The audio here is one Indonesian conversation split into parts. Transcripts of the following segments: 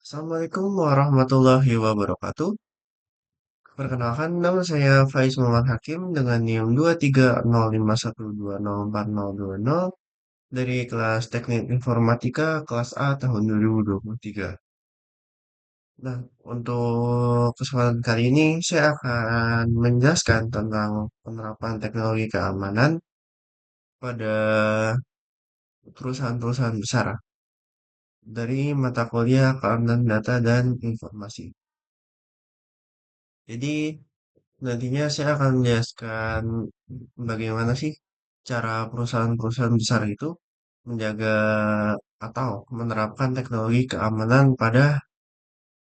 Assalamualaikum warahmatullahi wabarakatuh. Perkenalkan, nama saya Faiz Muhammad Hakim dengan NIM 23051204020 dari kelas Teknik Informatika kelas A tahun 2023. Nah, untuk kesempatan kali ini saya akan menjelaskan tentang penerapan teknologi keamanan pada perusahaan-perusahaan besar dari mata kuliah keamanan data dan informasi. Jadi, nantinya saya akan menjelaskan bagaimana sih cara perusahaan-perusahaan besar itu menjaga atau menerapkan teknologi keamanan pada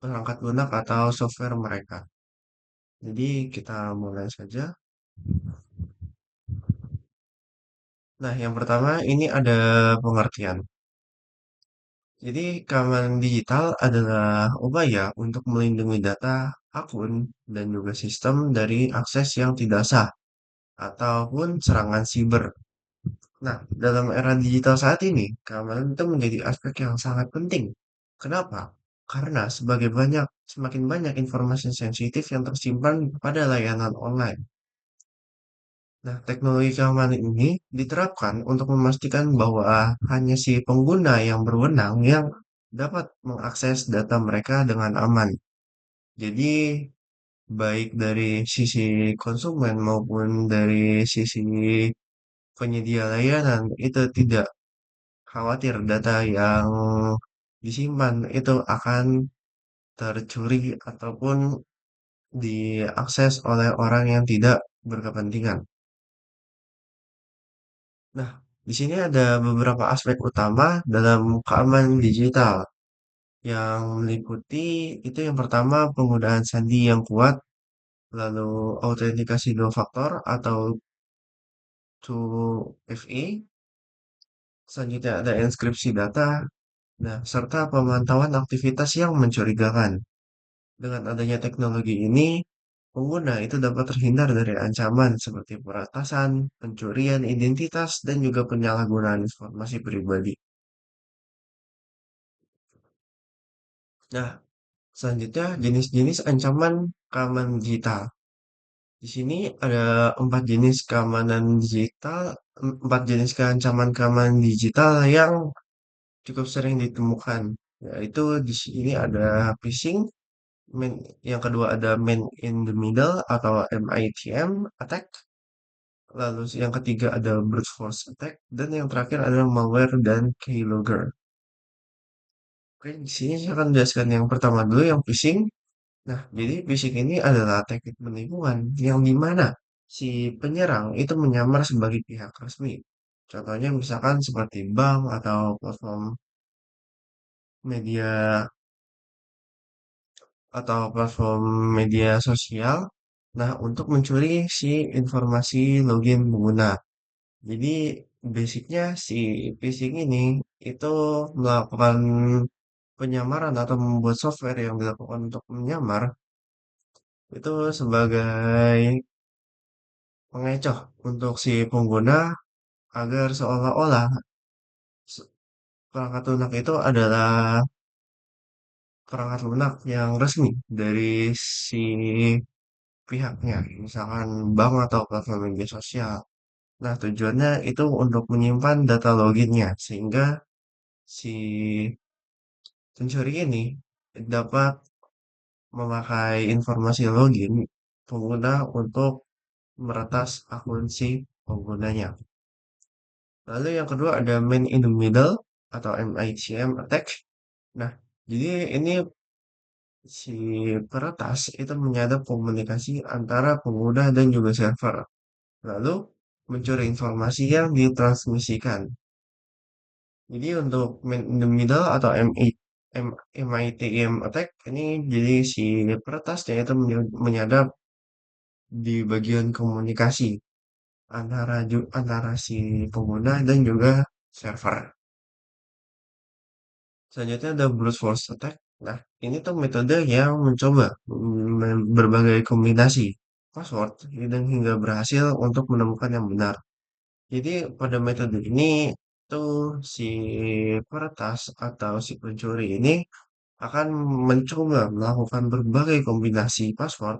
perangkat lunak atau software mereka. Jadi kita mulai saja. Nah, yang pertama ini ada pengertian. Jadi keamanan digital adalah upaya untuk melindungi data, akun, dan juga sistem dari akses yang tidak sah ataupun serangan siber. Nah, dalam era digital saat ini, keamanan itu menjadi aspek yang sangat penting. Kenapa? Karena semakin banyak informasi sensitif yang tersimpan pada layanan online. Nah, teknologi keamanan ini diterapkan untuk memastikan bahwa hanya si pengguna yang berwenang yang dapat mengakses data mereka dengan aman. Jadi, baik dari sisi konsumen maupun dari sisi penyedia layanan itu tidak khawatir data yang disimpan itu akan tercuri ataupun diakses oleh orang yang tidak berkepentingan. Nah, di sini ada beberapa aspek utama dalam keamanan digital yang meliputi itu yang pertama penggunaan sandi yang kuat, lalu autentikasi dua faktor atau 2FA, selanjutnya ada inskripsi data, nah, serta pemantauan aktivitas yang mencurigakan. Dengan adanya teknologi ini, pengguna itu dapat terhindar dari ancaman seperti peretasan, pencurian identitas, dan juga penyalahgunaan informasi pribadi. Nah, selanjutnya jenis-jenis ancaman keamanan digital. Di sini ada empat jenis keancaman keamanan digital yang cukup sering ditemukan. Yaitu di sini ada phishing, yang kedua ada man in the middle atau MITM attack. Lalu yang ketiga ada brute force attack dan yang terakhir adalah malware dan keylogger. Oke, di sini saya akan jelaskan yang pertama dulu yang phishing. Nah, jadi phishing ini adalah teknik penipuan yang dimana si penyerang itu menyamar sebagai pihak resmi. Contohnya misalkan seperti bank atau media platform media sosial. Nah, untuk mencuri si informasi login pengguna. Jadi basicnya si phishing ini itu melakukan penyamaran atau membuat software yang dilakukan untuk menyamar itu sebagai pengecoh untuk si pengguna agar seolah-olah se- perangkat lunak itu adalah perangkat lunak yang resmi dari si pihaknya, misalkan bank atau platform media sosial. Nah, tujuannya itu untuk menyimpan data loginnya sehingga si pencuri ini dapat memakai informasi login pengguna untuk meretas akun si penggunanya. Lalu yang kedua ada man in the middle atau MICM attack. Nah, jadi ini si peretas itu menyadap komunikasi antara pengguna dan juga server. Lalu mencuri informasi yang ditransmisikan. Jadi untuk man in the middle atau MITM attack ini jadi si peretasnya itu menyadap di bagian komunikasi antara si pengguna dan juga server. Selanjutnya ada brute force attack. Nah, ini tuh metode yang mencoba berbagai kombinasi password dan hingga berhasil untuk menemukan yang benar. Jadi pada metode ini tuh si peretas atau si pencuri ini akan mencoba melakukan berbagai kombinasi password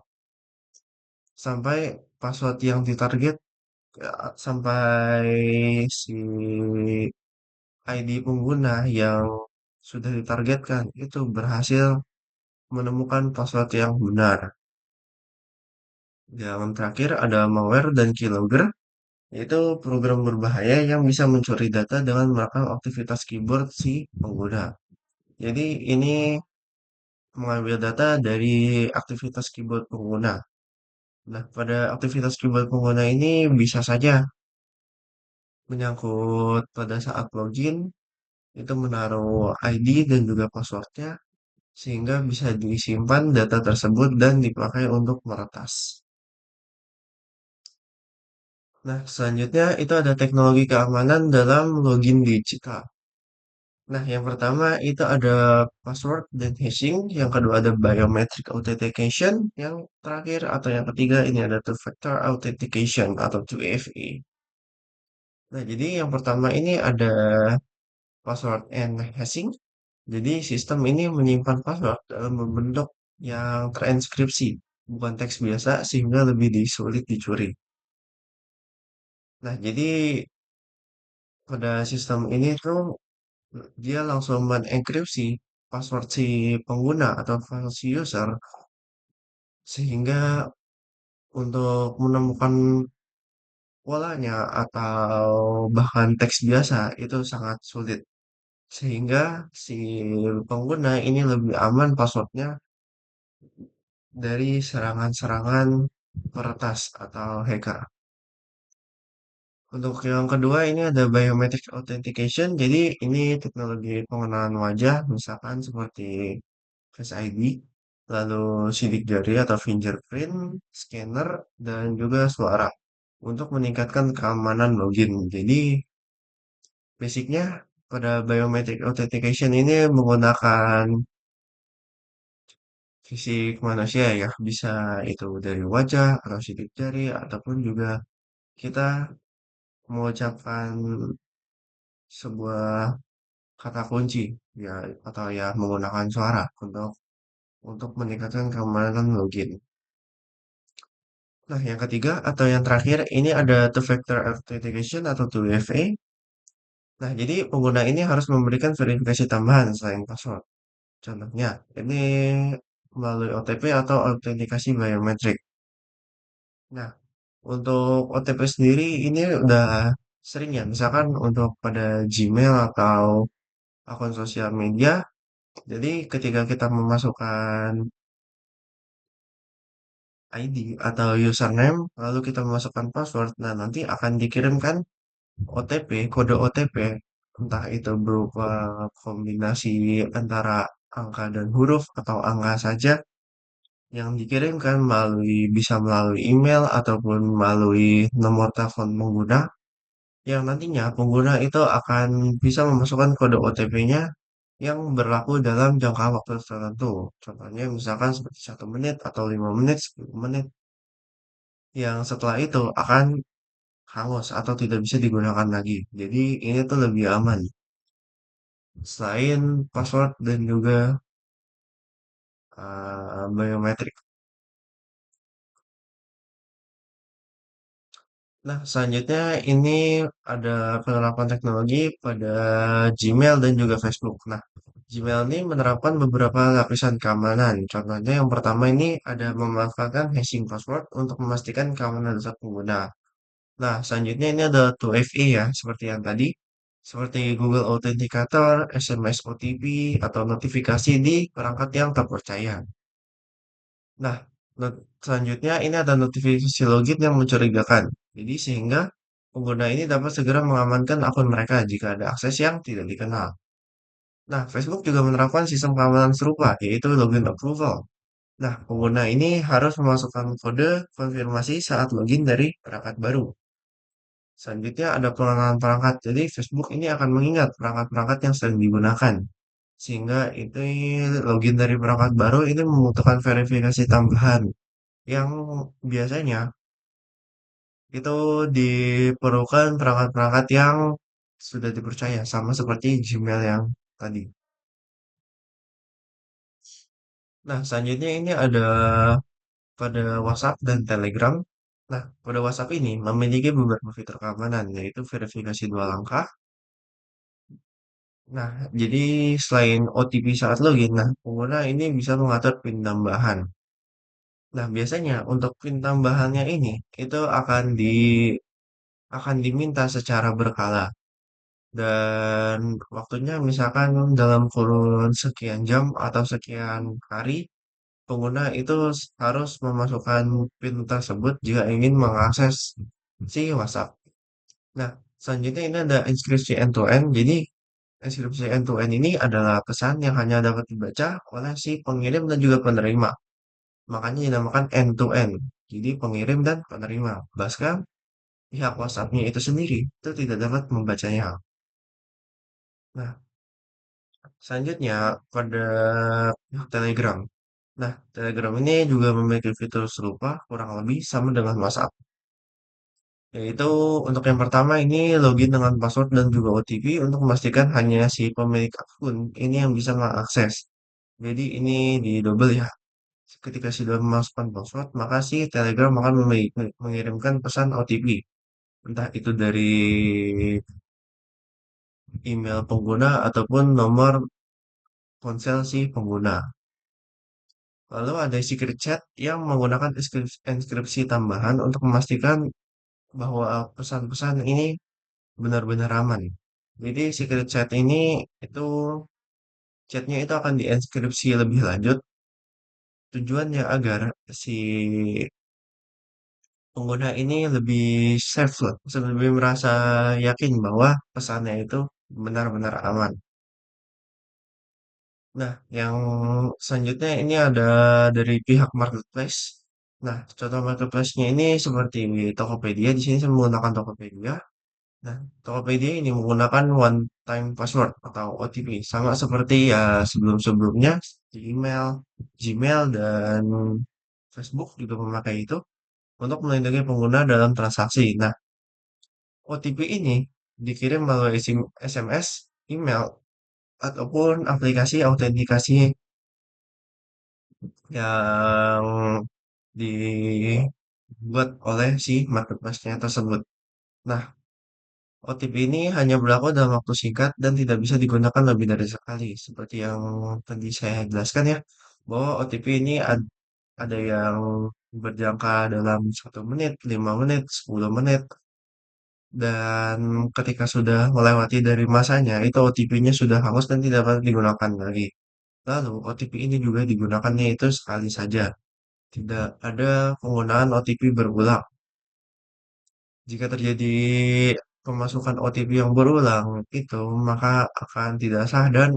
sampai password yang ditarget sampai si ID pengguna yang sudah ditargetkan itu berhasil menemukan password yang benar. Yang terakhir ada malware dan keylogger, yaitu program berbahaya yang bisa mencuri data dengan merekam aktivitas keyboard si pengguna. Jadi ini mengambil data dari aktivitas keyboard pengguna. Nah, pada aktivitas keyboard pengguna ini bisa saja menyangkut pada saat login, itu menaruh ID dan juga passwordnya, sehingga bisa disimpan data tersebut dan dipakai untuk meretas. Nah, selanjutnya itu ada teknologi keamanan dalam login digital. Nah, yang pertama itu ada password dan hashing, yang kedua ada biometric authentication, yang terakhir atau yang ketiga ini ada two-factor authentication atau 2FA. Nah, jadi yang pertama ini ada password and hashing. Jadi sistem ini menyimpan password dalam bentuk yang terenkripsi, bukan teks biasa sehingga lebih sulit dicuri. Nah, jadi pada sistem ini tuh dia langsung mengenkripsi password si pengguna atau file si user sehingga untuk menemukan polanya atau bahkan teks biasa itu sangat sulit. Sehingga si pengguna ini lebih aman passwordnya dari serangan-serangan peretas atau hacker. Untuk yang kedua ini ada biometric authentication. Jadi ini teknologi pengenalan wajah, misalkan seperti Face ID, lalu sidik jari atau fingerprint, scanner, dan juga suara untuk meningkatkan keamanan login. Jadi basicnya pada biometric authentication ini menggunakan fisik manusia ya, bisa itu dari wajah atau sidik jari ataupun juga kita mengucapkan sebuah kata kunci ya atau ya menggunakan suara untuk meningkatkan keamanan login. Nah, yang ketiga atau yang terakhir ini ada two-factor authentication atau 2FA. Nah, jadi pengguna ini harus memberikan verifikasi tambahan selain password. Contohnya, ini melalui OTP atau autentikasi biometrik. Nah, untuk OTP sendiri ini udah sering ya, misalkan untuk pada Gmail atau akun sosial media. Jadi ketika kita memasukkan ID atau username, lalu kita memasukkan password, nah nanti akan dikirimkan OTP, kode OTP, entah itu berupa kombinasi antara angka dan huruf atau angka saja yang dikirimkan bisa melalui email ataupun melalui nomor telepon pengguna yang nantinya pengguna itu akan bisa memasukkan kode OTP-nya yang berlaku dalam jangka waktu tertentu. Contohnya misalkan seperti 1 menit atau 5 menit, 10 menit, yang setelah itu akan hangus atau tidak bisa digunakan lagi. Jadi ini tuh lebih aman. Selain password dan juga biometrik. Nah, selanjutnya ini ada penerapan teknologi pada Gmail dan juga Facebook. Nah, Gmail ini menerapkan beberapa lapisan keamanan. Contohnya yang pertama ini ada memanfaatkan hashing password untuk memastikan keamanan data pengguna. Nah, selanjutnya ini ada 2FA ya, seperti yang tadi. Seperti Google Authenticator, SMS OTP, atau notifikasi di perangkat yang terpercaya. Nah, selanjutnya ini ada notifikasi login yang mencurigakan. Jadi sehingga pengguna ini dapat segera mengamankan akun mereka jika ada akses yang tidak dikenal. Nah, Facebook juga menerapkan sistem keamanan serupa, yaitu login approval. Nah, pengguna ini harus memasukkan kode konfirmasi saat login dari perangkat baru. Selanjutnya ada pengenalan perangkat. Jadi Facebook ini akan mengingat perangkat-perangkat yang sering digunakan. Sehingga itu login dari perangkat baru ini membutuhkan verifikasi tambahan yang biasanya itu diperlukan perangkat-perangkat yang sudah dipercaya sama seperti Gmail yang tadi. Nah, selanjutnya ini ada pada WhatsApp dan Telegram. Nah, pada WhatsApp ini memiliki beberapa fitur keamanan, yaitu verifikasi dua langkah. Nah, jadi selain OTP saat login, nah, pengguna ini bisa mengatur PIN tambahan. Nah, biasanya untuk PIN tambahannya ini, itu akan diminta secara berkala. Dan waktunya misalkan dalam kurun sekian jam atau sekian hari, pengguna itu harus memasukkan PIN tersebut jika ingin mengakses si WhatsApp. Nah, selanjutnya ini ada inskripsi end-to-end. Jadi, inskripsi end-to-end ini adalah pesan yang hanya dapat dibaca oleh si pengirim dan juga penerima. Makanya dinamakan end-to-end. Jadi, pengirim dan penerima. Bahkan, pihak WhatsApp-nya itu sendiri itu tidak dapat membacanya. Nah, selanjutnya pada pihak Telegram. Nah, Telegram ini juga memiliki fitur serupa kurang lebih sama dengan WhatsApp. Yaitu untuk yang pertama ini login dengan password dan juga OTP untuk memastikan hanya si pemilik akun ini yang bisa mengakses. Jadi ini di double ya. Ketika sudah memasukkan password, maka si Telegram akan mengirimkan pesan OTP. Entah itu dari email pengguna ataupun nomor ponsel si pengguna. Lalu ada secret chat yang menggunakan inskripsi tambahan untuk memastikan bahwa pesan-pesan ini benar-benar aman. Jadi secret chat ini itu chatnya itu akan dienkripsi lebih lanjut. Tujuannya agar si pengguna ini lebih safe lah, lebih merasa yakin bahwa pesannya itu benar-benar aman. Nah, yang selanjutnya ini ada dari pihak marketplace. Nah, contoh marketplace-nya ini seperti Tokopedia. Di sini saya menggunakan Tokopedia. Nah, Tokopedia ini menggunakan one time password atau OTP sama seperti ya sebelum-sebelumnya di email, Gmail dan Facebook juga memakai itu untuk melindungi pengguna dalam transaksi. Nah, OTP ini dikirim melalui SMS, email, ataupun aplikasi autentikasi yang dibuat oleh si marketplace-nya tersebut. Nah, OTP ini hanya berlaku dalam waktu singkat dan tidak bisa digunakan lebih dari sekali. Seperti yang tadi saya jelaskan ya, bahwa OTP ini ada yang berjangka dalam 1 menit, 5 menit, 10 menit, dan ketika sudah melewati dari masanya, itu OTP-nya sudah hangus dan tidak dapat digunakan lagi. Lalu, OTP ini juga digunakannya itu sekali saja. Tidak ada penggunaan OTP berulang. Jika terjadi pemasukan OTP yang berulang, itu maka akan tidak sah dan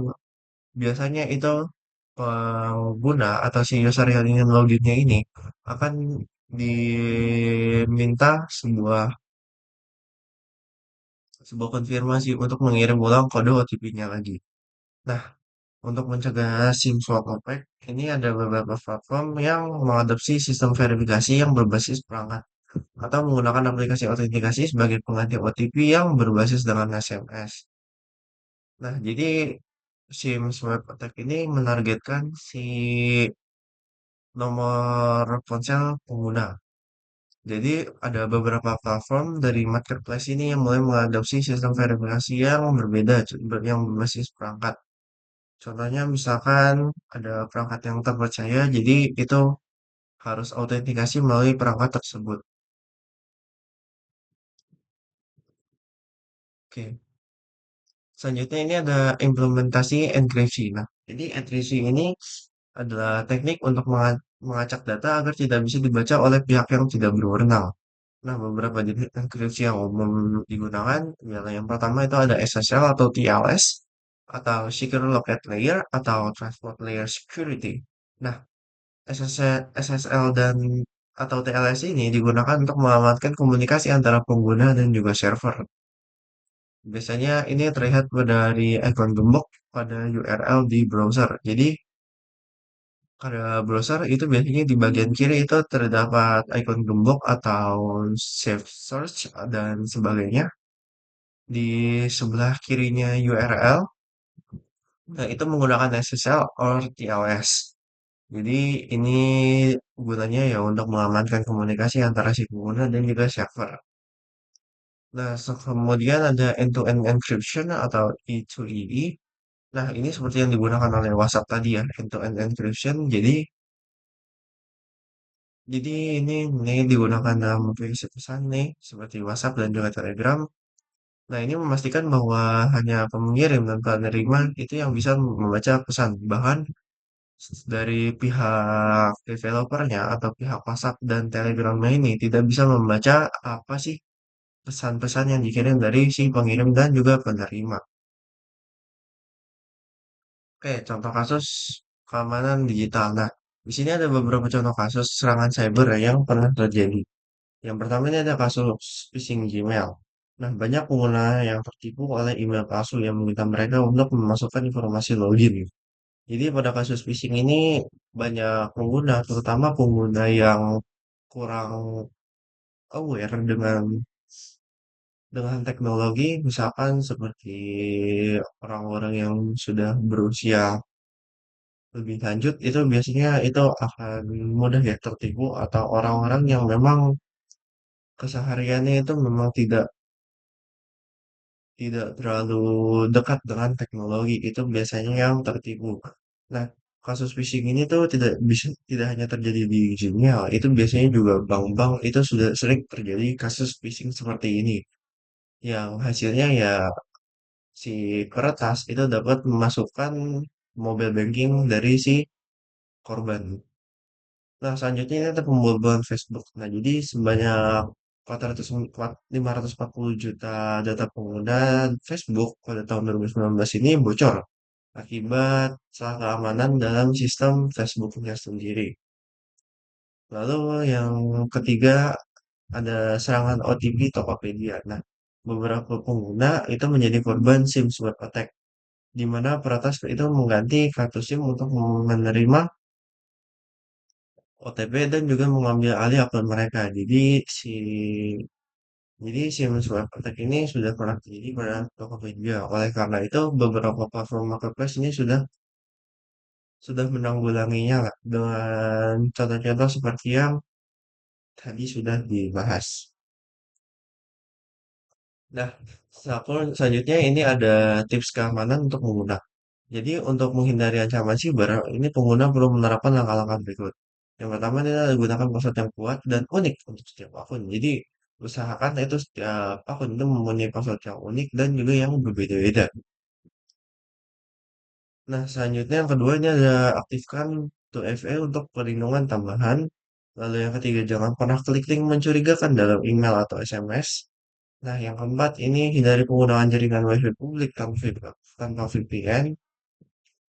biasanya itu pengguna atau si user yang ingin loginnya ini akan diminta sebuah konfirmasi untuk mengirim ulang kode OTP-nya lagi. Nah, untuk mencegah SIM swap attack, ini ada beberapa platform yang mengadopsi sistem verifikasi yang berbasis perangkat atau menggunakan aplikasi autentikasi sebagai pengganti OTP yang berbasis dengan SMS. Nah, jadi SIM swap attack ini menargetkan si nomor ponsel pengguna. Jadi ada beberapa platform dari marketplace ini yang mulai mengadopsi sistem verifikasi yang berbeda, yang berbasis perangkat. Contohnya misalkan ada perangkat yang terpercaya, jadi itu harus autentikasi melalui perangkat tersebut. Oke, selanjutnya ini ada implementasi enkripsi. Nah, jadi enkripsi ini adalah teknik untuk mengacak data agar tidak bisa dibaca oleh pihak yang tidak berwenang. Nah, beberapa jenis enkripsi yang umum digunakan ialah yang pertama itu ada SSL atau TLS atau Secure Locket Layer atau Transport Layer Security. Nah, SSL dan atau TLS ini digunakan untuk mengamankan komunikasi antara pengguna dan juga server. Biasanya ini terlihat dari ikon gembok pada URL di browser. Jadi pada browser itu biasanya di bagian kiri itu terdapat ikon gembok atau save search dan sebagainya. Di sebelah kirinya URL, nah itu menggunakan SSL or TLS. Jadi ini gunanya ya untuk mengamankan komunikasi antara si pengguna dan juga server. Nah, kemudian ada end-to-end encryption atau E2EE. Nah, ini seperti yang digunakan oleh WhatsApp tadi ya, end-to-end encryption. Jadi ini digunakan dalam aplikasi pesan nih, seperti WhatsApp dan juga Telegram. Nah, ini memastikan bahwa hanya pengirim dan penerima itu yang bisa membaca pesan. Bahkan dari pihak developernya atau pihak WhatsApp dan Telegramnya ini tidak bisa membaca apa sih pesan-pesan yang dikirim dari si pengirim dan juga penerima. Oke, contoh kasus keamanan digital. Nah, di sini ada beberapa contoh kasus serangan cyber yang pernah terjadi. Yang pertama ini ada kasus phishing Gmail. Nah, banyak pengguna yang tertipu oleh email palsu yang meminta mereka untuk memasukkan informasi login. Jadi pada kasus phishing ini banyak pengguna, terutama pengguna yang kurang aware dengan teknologi, misalkan seperti orang-orang yang sudah berusia lebih lanjut, itu biasanya itu akan mudah ya tertipu atau orang-orang yang memang kesehariannya itu memang tidak terlalu dekat dengan teknologi itu biasanya yang tertipu. Nah, kasus phishing ini tuh tidak hanya terjadi di Gmail, itu biasanya juga bank-bank itu sudah sering terjadi kasus phishing seperti ini. Yang hasilnya ya si peretas itu dapat memasukkan mobile banking dari si korban. Nah, selanjutnya ini ada pembobolan Facebook. Nah, jadi sebanyak 540 juta data pengguna Facebook pada tahun 2019 ini bocor akibat salah keamanan dalam sistem Facebooknya sendiri. Lalu yang ketiga ada serangan OTP Tokopedia. Nah, beberapa pengguna itu menjadi korban SIM swap attack, di mana peretas itu mengganti kartu SIM untuk menerima OTP dan juga mengambil alih akun mereka. Jadi si swap attack ini sudah pernah terjadi pada Tokopedia. Oleh karena itu, beberapa platform marketplace ini sudah menanggulanginya lah dengan contoh-contoh seperti yang tadi sudah dibahas. Nah, selanjutnya ini ada tips keamanan untuk pengguna. Jadi untuk menghindari ancaman siber, ini pengguna perlu menerapkan langkah-langkah berikut. Yang pertama adalah gunakan password yang kuat dan unik untuk setiap akun. Jadi usahakan itu setiap akun itu mempunyai password yang unik dan juga yang berbeda-beda. Nah, selanjutnya yang kedua ini ada aktifkan 2FA untuk perlindungan tambahan. Lalu yang ketiga, jangan pernah klik link mencurigakan dalam email atau SMS. Nah, yang keempat ini hindari penggunaan jaringan WiFi publik tanpa VPN.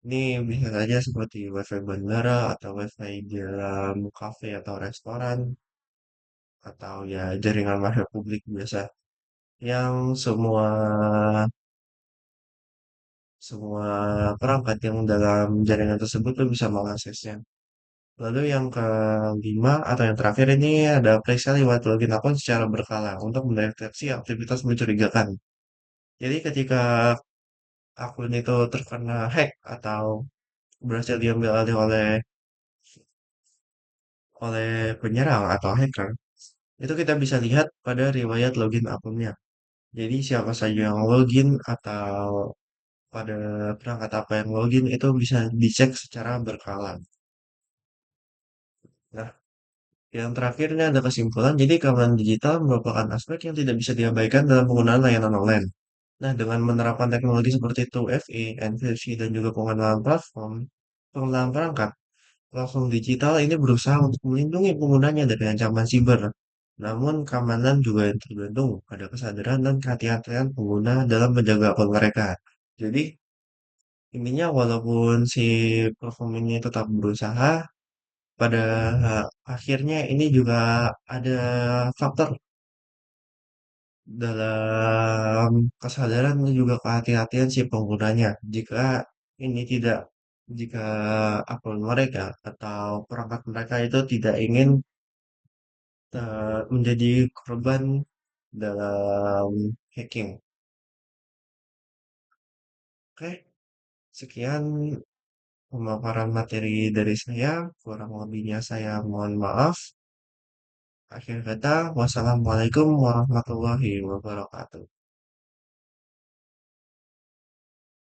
Ini bisa saja seperti WiFi bandara atau WiFi di dalam kafe atau restoran atau ya jaringan WiFi publik biasa yang semua semua perangkat yang dalam jaringan tersebut tuh bisa mengaksesnya. Lalu yang kelima atau yang terakhir ini ada periksa lewat login akun secara berkala untuk mendeteksi aktivitas mencurigakan. Jadi ketika akun itu terkena hack atau berhasil diambil alih oleh oleh penyerang atau hacker, itu kita bisa lihat pada riwayat login akunnya. Jadi siapa saja yang login atau pada perangkat apa yang login itu bisa dicek secara berkala. Nah, yang terakhirnya ada kesimpulan, jadi keamanan digital merupakan aspek yang tidak bisa diabaikan dalam penggunaan layanan online. Nah, dengan menerapkan teknologi seperti 2FA, enkripsi, dan juga pengenalan perangkat, platform digital ini berusaha untuk melindungi penggunanya dari ancaman siber. Namun, keamanan juga tergantung pada kesadaran dan kehati-hatian pengguna dalam menjaga akun mereka. Jadi, intinya walaupun si platform ini tetap berusaha, pada akhirnya ini juga ada faktor dalam kesadaran dan juga kehati-hatian si penggunanya. Ini tidak, jika akun mereka atau perangkat mereka itu tidak ingin menjadi korban dalam hacking. Oke, sekian pemaparan materi dari saya. Kurang lebihnya saya mohon maaf. Akhir kata, wassalamualaikum warahmatullahi wabarakatuh.